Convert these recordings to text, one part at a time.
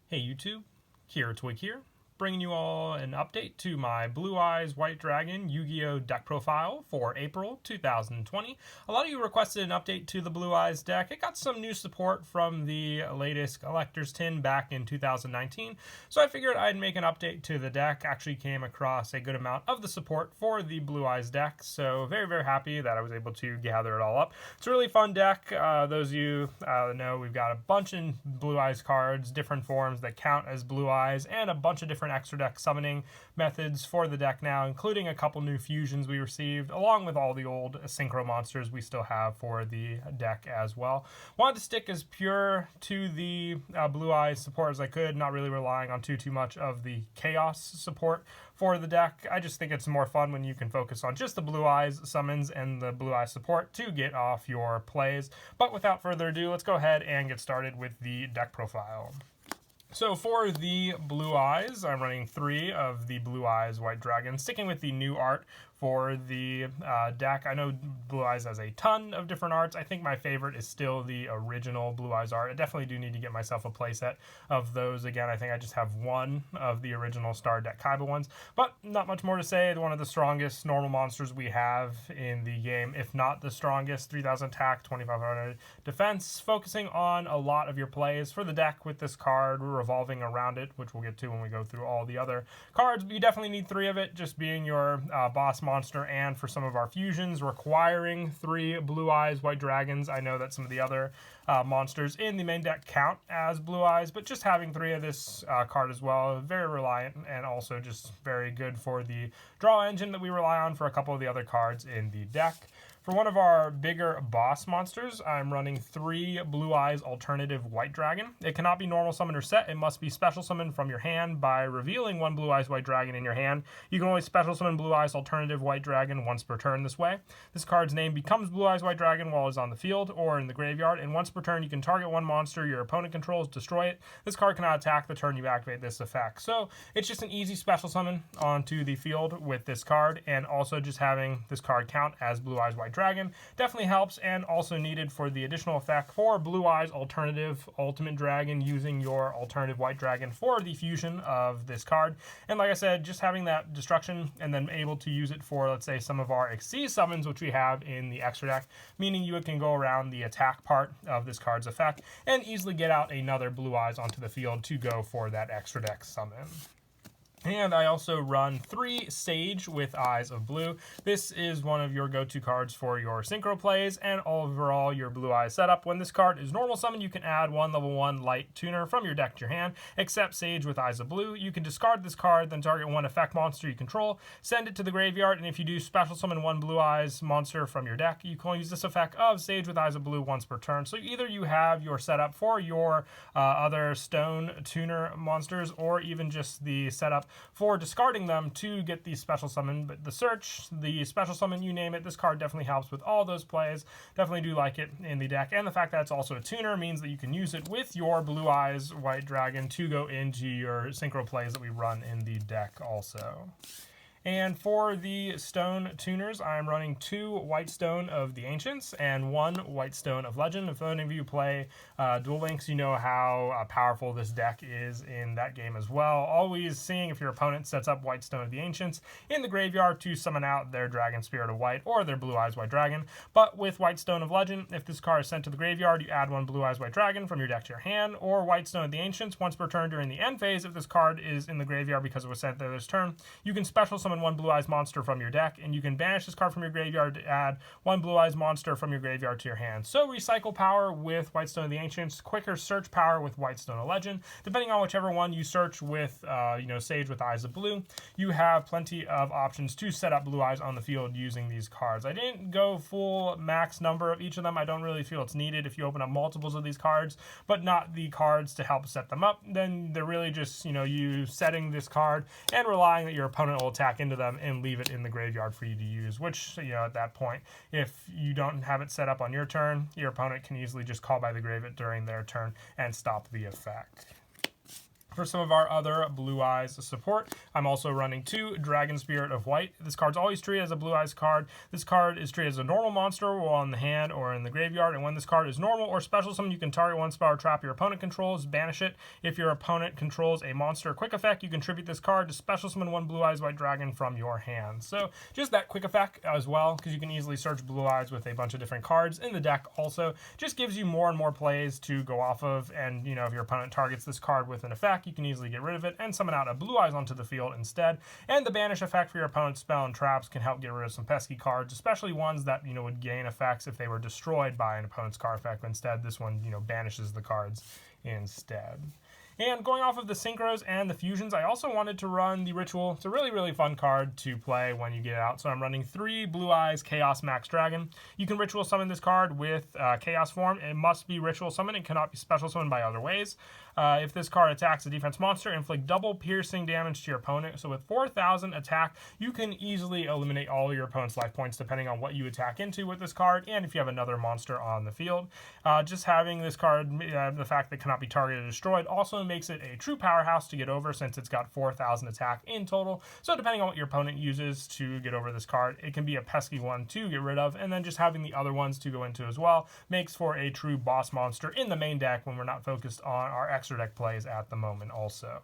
Hey YouTube, Kira Twig here, bringing you all an update to my Blue Eyes White Dragon Yu-Gi-Oh deck profile for April 2020. A lot of you requested an update to the Blue Eyes deck. It got some new support from the latest Collector's Tin back in 2019, so I figured I'd make an update to the deck. Actually came across a good amount of the support for the Blue Eyes deck, so very happy that I was able to gather it all up. It's a really fun deck. Those of you know, we've got a bunch of Blue Eyes cards, different forms that count as Blue Eyes, and a bunch of different extra deck summoning methods for the deck now, including a couple new fusions we received, along with all the old synchro monsters we still have for the deck as well. Wanted to stick as pure to the Blue Eyes support as I could, not really relying on too much of the Chaos support for the deck. I just think it's more fun when you can focus on just the Blue Eyes summons and the Blue Eyes support to get off your plays. But without further ado, let's go ahead and get started with the deck profile. So for the Blue Eyes, I'm running 3 of the Blue Eyes White Dragon, sticking with the new art for the deck. I know Blue Eyes has a ton of different arts. I think my favorite is still the original Blue Eyes art. I definitely do need to get myself a playset of those again. I think I just have one of the original Star Deck Kaiba ones, but not much more to say. One of the strongest normal monsters we have in the game, if not the strongest. 3,000 attack, 2,500 defense, focusing on a lot of your plays for the deck with this card revolving around it, which we'll get to when we go through all the other cards. But you definitely need 3 of it, just being your boss monster, and for some of our fusions requiring 3 Blue Eyes White Dragons. I know that some of the other monsters in the main deck count as Blue Eyes, but just having 3 of this card as well, very reliant, and also just very good for the draw engine that we rely on for a couple of the other cards in the deck. For one of our bigger boss monsters, I'm running 3 Blue Eyes Alternative White Dragon. It cannot be normal summon or set. It must be special summon from your hand by revealing 1 Blue Eyes White Dragon in your hand. You can only special summon Blue Eyes Alternative White Dragon once per turn this way. This card's name becomes Blue Eyes White Dragon while it's on the field or in the graveyard, and once per turn you can target 1 monster your opponent controls, destroy it. This card cannot attack the turn you activate this effect. So it's just an easy special summon onto the field with this card, and also just having this card count as Blue Eyes White Dragon definitely helps, and also needed for the additional effect for Blue Eyes Alternative Ultimate Dragon, using your Alternative White Dragon for the fusion of this card. And like I said, just having that destruction and then able to use it for, let's say, some of our Exceed summons, which we have in the extra deck, meaning you can go around the attack part of this card's effect and easily get out another Blue Eyes onto the field to go for that extra deck summon. And I also run 3 Sage with Eyes of Blue. This is one of your go-to cards for your synchro plays and overall your Blue Eyes setup. When this card is normal summon, you can add 1 level 1 light tuner from your deck to your hand, except Sage with Eyes of Blue. You can discard this card, then target 1 effect monster you control, send it to the graveyard, and if you do special summon 1 Blue Eyes monster from your deck, you can only use this effect of Sage with Eyes of Blue once per turn. So either you have your setup for your other stone tuner monsters, or even just the setup for discarding them to get the special summon. But the search, the special summon, you name it, this card definitely helps with all those plays. Definitely do like it in the deck, and the fact that it's also a tuner means that you can use it with your Blue Eyes White Dragon to go into your synchro plays that we run in the deck also. And for the stone tuners, I'm running 2 White Stone of the Ancients and 1 White Stone of Legend. If any of you play Duel Links, you know how powerful this deck is in that game as well. Always seeing if your opponent sets up White Stone of the Ancients in the graveyard to summon out their Dragon Spirit of White or their Blue Eyes White Dragon. But with White Stone of Legend, if this card is sent to the graveyard, you add 1 Blue Eyes White Dragon from your deck to your hand, or White Stone of the Ancients once per turn during the end phase. If this card is in the graveyard because it was sent there this turn, you can special summon 1 Blue Eyes monster from your deck, and you can banish this card from your graveyard to add 1 Blue Eyes monster from your graveyard to your hand. So recycle power with White Stone of the Ancients, quicker search power with White Stone of Legend. Depending on whichever one you search with, Sage with Eyes of Blue, you have plenty of options to set up Blue Eyes on the field using these cards. I didn't go full max number of each of them. I don't really feel it's needed. If you open up multiples of these cards, but not the cards to help set them up, then they're really just, you setting this card and relying that your opponent will attack into them and leave it in the graveyard for you to use, which, at that point, if you don't have it set up on your turn, your opponent can easily just call by the grave it during their turn and stop the effect. For some of our other Blue Eyes support, I'm also running 2 Dragon Spirit of White. This card's always treated as a Blue Eyes card. This card is treated as a normal monster while in the hand or in the graveyard, and when this card is normal or special summon, you can target one spell or trap your opponent controls, banish it. If your opponent controls a monster quick effect, you contribute this card to special summon 1 Blue Eyes White Dragon from your hand. So just that quick effect as well, because you can easily search Blue Eyes with a bunch of different cards in the deck also. Just gives you more and more plays to go off of, and if your opponent targets this card with an effect, you can easily get rid of it and summon out a Blue Eyes onto the field instead. And the banish effect for your opponent's spell and traps can help get rid of some pesky cards, especially ones that would gain effects if they were destroyed by an opponent's card effect. But instead, this one banishes the cards instead. And going off of the synchros and the fusions, I also wanted to run the Ritual. It's a really, really fun card to play when you get it out. So I'm running 3 Blue Eyes Chaos Max Dragon. You can Ritual Summon this card with Chaos form. It must be Ritual Summon. It cannot be Special Summon by other ways. If this card attacks a defense monster, inflict double piercing damage to your opponent. So with 4,000 attack, you can easily eliminate all your opponent's life points depending on what you attack into with this card, and if you have another monster on the field. Just having this card, the fact that it cannot be targeted or destroyed, also makes it a true powerhouse to get over since it's got 4,000 attack in total. So depending on what your opponent uses to get over this card, it can be a pesky one to get rid of, and then just having the other ones to go into as well makes for a true boss monster in the main deck when we're not focused on our extra deck plays at the moment also.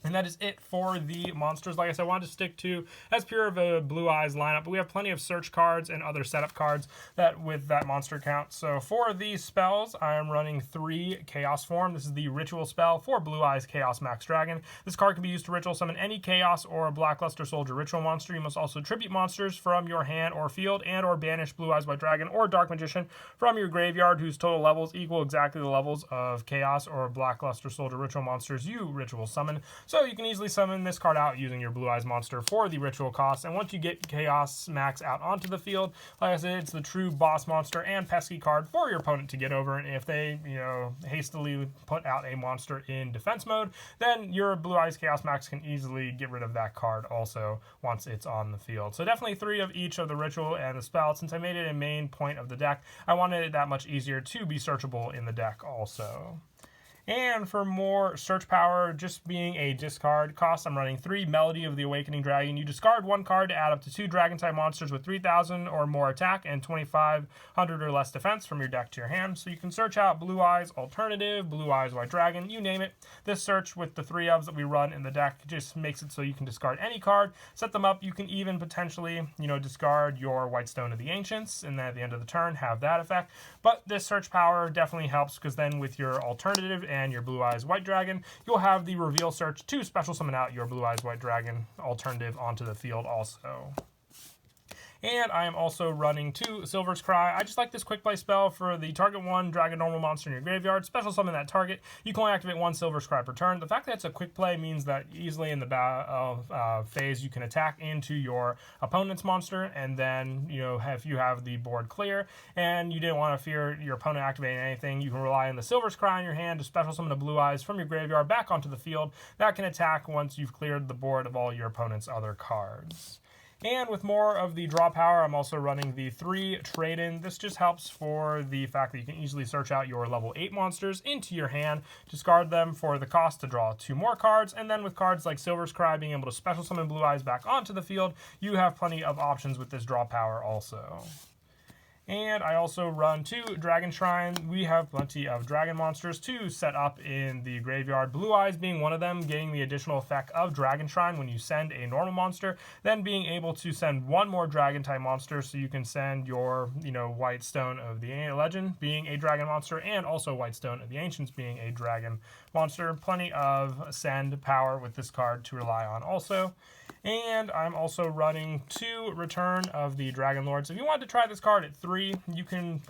And that is it for the monsters. Like I said, I wanted to stick to as pure of a Blue Eyes lineup, but we have plenty of search cards and other setup cards that with that monster count. So for these spells, I am running 3 Chaos Form. This is the Ritual spell for Blue Eyes Chaos Max Dragon. This card can be used to Ritual Summon any Chaos or Blackluster Soldier Ritual monster. You must also tribute monsters from your hand or field and or banish Blue Eyes White Dragon or Dark Magician from your graveyard whose total levels equal exactly the levels of Chaos or Blackluster Soldier Ritual monsters you Ritual Summon. So you can easily summon this card out using your Blue Eyes monster for the Ritual cost. And once you get Chaos Max out onto the field, like I said, it's the true boss monster and pesky card for your opponent to get over. And if they, hastily put out a monster in defense mode, then your Blue Eyes Chaos Max can easily get rid of that card also once it's on the field. So definitely 3 of each of the Ritual and the spell. Since I made it a main point of the deck, I wanted it that much easier to be searchable in the deck also. And for more search power, just being a discard cost, I'm running 3 Melody of the Awakening Dragon. You discard 1 card to add up to 2 Dragon-type monsters with 3,000 or more attack and 2,500 or less defense from your deck to your hand. So you can search out Blue Eyes Alternative, Blue Eyes White Dragon, you name it. This search with the 3 ofs that we run in the deck just makes it so you can discard any card, set them up. You can even potentially, discard your Whitestone of the Ancients, and then at the end of the turn have that effect. But this search power definitely helps because then with your alternative and your Blue Eyes White Dragon, you'll have the reveal search to special summon out your Blue Eyes White Dragon alternative onto the field also. And I am also running 2 Silver's Cry. I just like this quick play spell for the target 1 Dragon normal monster in your graveyard. Special summon that target. You can only activate 1 Silver's Cry per turn. The fact that it's a quick play means that easily in the phase you can attack into your opponent's monster, and then if you have the board clear and you didn't want to fear your opponent activating anything, you can rely on the Silver's Cry in your hand to special summon a Blue Eyes from your graveyard back onto the field. That can attack once you've cleared the board of all your opponent's other cards. And with more of the draw power, I'm also running the 3 Trade-In. This just helps for the fact that you can easily search out your level 8 monsters into your hand, discard them for the cost to draw 2 more cards, and then with cards like Silver's Cry being able to special summon Blue Eyes back onto the field, you have plenty of options with this draw power also. And I also run 2 Dragon Shrine. We have plenty of dragon monsters to set up in the graveyard. Blue Eyes being one of them, getting the additional effect of Dragon Shrine when you send a normal monster, then being able to send 1 more dragon type monster, so you can send your, White Stone of the Legend being a dragon monster, and also White Stone of the Ancients being a dragon monster. Plenty of send power with this card to rely on also. And I'm also running 2 Return of the Dragon Lords. If you wanted to try this card at 3, you can,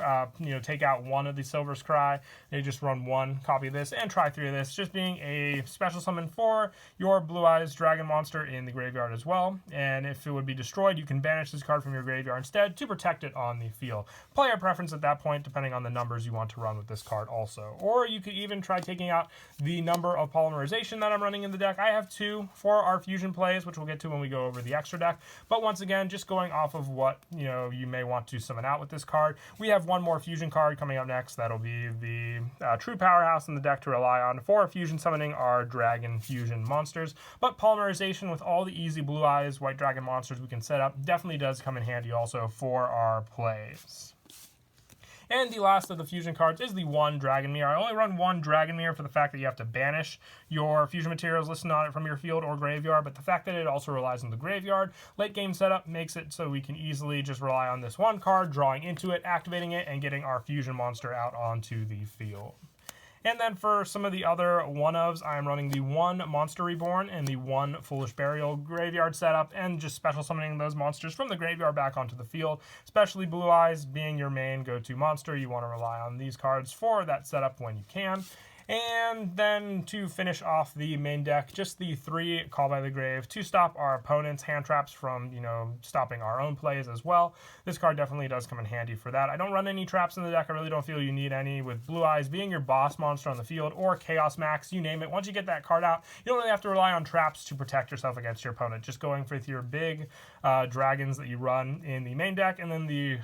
take out 1 of the Silver's Cry. You just run 1 copy of this and try 3 of this, just being a special summon for your Blue Eyes Dragon monster in the graveyard as well. And if it would be destroyed, you can banish this card from your graveyard instead to protect it on the field. Player preference at that point, depending on the numbers you want to run with this card also. Or you could even try taking out the number of polymerization that I'm running in the deck. I have 2 for our fusion plays, which we'll get to when we go over the extra deck. But once again, just going off of what you may want to summon out with this this card. We have one more fusion card coming up next. That'll be the true powerhouse in the deck to rely on for fusion summoning our dragon fusion monsters. But polymerization with all the easy blue eyes white dragon monsters we can set up definitely does come in handy also for our plays. And the last of the fusion cards is the one Dragon Mirror. I only run one Dragon Mirror for the fact that you have to banish your fusion materials listed on it from your field or graveyard, but the fact that it also relies on the graveyard late game setup makes it so we can easily just rely on this one card, drawing into it, activating it, and getting our fusion monster out onto the field. And then for some of the other one-ofs, I'm running the one Monster Reborn and the one Foolish Burial graveyard setup, and just special summoning those monsters from the graveyard back onto the field, especially Blue Eyes being your main go-to monster. You want to rely on these cards for that setup when you can. And then to finish off the main deck, just the 3 Call by the Grave to stop our opponent's hand traps from, stopping our own plays as well. This card definitely does come in handy for that. I don't run any traps in the deck. I really don't feel you need any, with Blue Eyes being your boss monster on the field, or Chaos Max, you name it. Once you get that card out, you don't really have to rely on traps to protect yourself against your opponent. Just going with your big dragons that you run in the main deck, and then the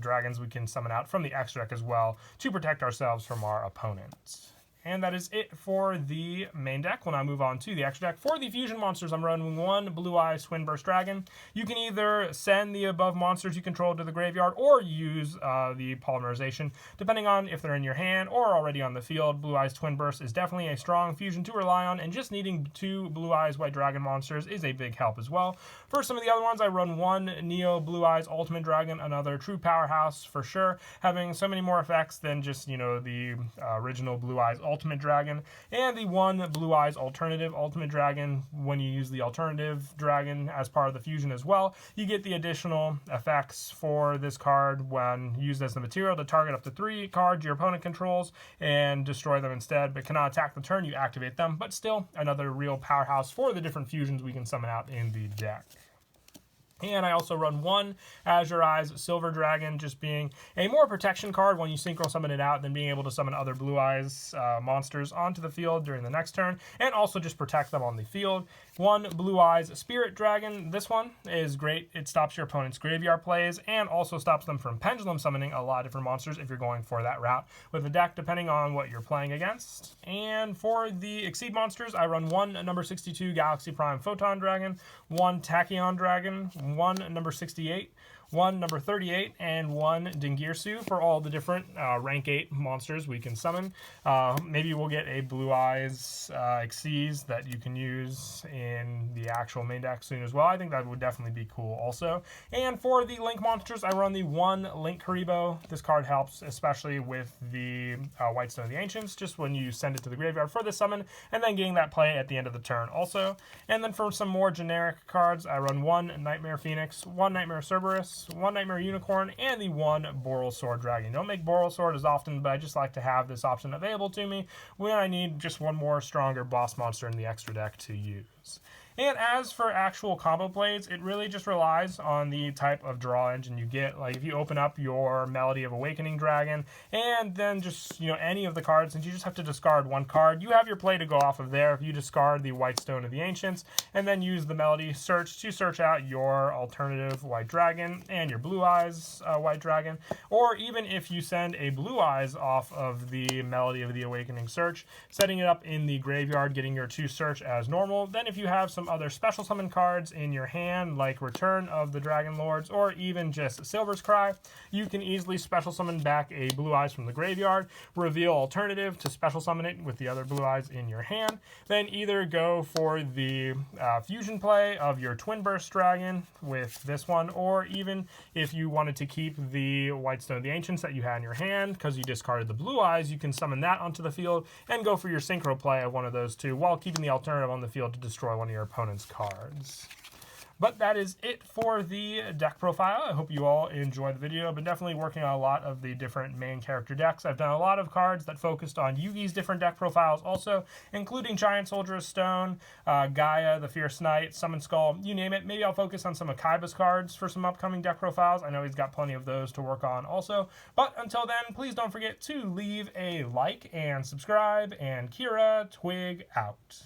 dragons we can summon out from the extra deck as well to protect ourselves from our opponents. And that is it for the main deck. We'll now move on to the extra deck. For the fusion monsters, I'm running one Blue Eyes Twin Burst Dragon. You can either send the above monsters you control to the graveyard or use the polymerization, depending on if they're in your hand or already on the field. Blue Eyes Twin Burst is definitely a strong fusion to rely on, and just needing 2 Blue Eyes White Dragon monsters is a big help as well. For some of the other ones, I run one Neo Blue Eyes Ultimate Dragon, another true powerhouse for sure, having so many more effects than just, the original Blue Eyes Ultimate Dragon, and the one Blue Eyes Alternative Ultimate Dragon. When you use the Alternative Dragon as part of the fusion as well, you get the additional effects for this card when used as the material to target up to 3 cards your opponent controls and destroy them instead, but cannot attack the turn you activate them. But still, another real powerhouse for the different fusions we can summon out in the deck. And I also run one Azure Eyes Silver Dragon, just being a more protection card when you synchro summon it out than being able to summon other Blue Eyes monsters onto the field during the next turn, and also just protect them on the field. One Blue Eyes Spirit Dragon. This one is great. It stops your opponent's graveyard plays and also stops them from pendulum summoning a lot of different monsters if you're going for that route with the deck, depending on what you're playing against. And for the Exceed monsters, I run one number 62 Galaxy Prime Photon Dragon, one Tachyon Dragon, one number 68, one number 38, and one Dingirsu for all the different rank 8 monsters we can summon. Maybe we'll get a Blue Eyes Xyz that you can use in the actual main deck soon as well. I think that would definitely be cool also. And for the Link monsters, I run the one Link Karibo. This card helps especially with the White Stone of the Ancients, just when you send it to the graveyard for the summon, and then getting that play at the end of the turn also. And then for some more generic cards, I run one Nightmare Phoenix, one Nightmare Cerberus, one Nightmare Unicorn, and the one Boral Sword Dragon. Don't make Boral Sword as often, but I just like to have this option available to me when I need just one more stronger boss monster in the extra deck to use. And as for actual combo plays, it really just relies on the type of draw engine you get. Like if you open up your Melody of Awakening Dragon and then just, any of the cards, and you just have to discard one card, you have your play to go off of there. If you discard the White Stone of the Ancients and then use the Melody Search to search out your alternative White Dragon and your Blue Eyes White Dragon, or even if you send a Blue Eyes off of the Melody of the Awakening Search, setting it up in the graveyard, getting your 2 search as normal. Then if you have some other special summon cards in your hand, like Return of the Dragon Lords, or even just Silver's Cry, you can easily special summon back a Blue Eyes from the graveyard, reveal Alternative to special summon it with the other Blue Eyes in your hand, then either go for the fusion play of your Twin Burst Dragon with this one, or even if you wanted to keep the White Stone of the Ancients that you had in your hand because you discarded the Blue Eyes, you can summon that onto the field and go for your synchro play of one of those 2 while keeping the alternative on the field to destroy one of your opponent's cards. But that is it for the deck profile. I hope you all enjoyed the video. I've been definitely working on a lot of the different main character decks. I've done a lot of cards that focused on Yugi's different deck profiles also, including Giant Soldier of Stone, Gaia, the Fierce Knight, Summon Skull, you name it. Maybe I'll focus on some of Kaiba's cards for some upcoming deck profiles. I know he's got plenty of those to work on also. But until then, please don't forget to leave a like and subscribe, and Kira Twig out.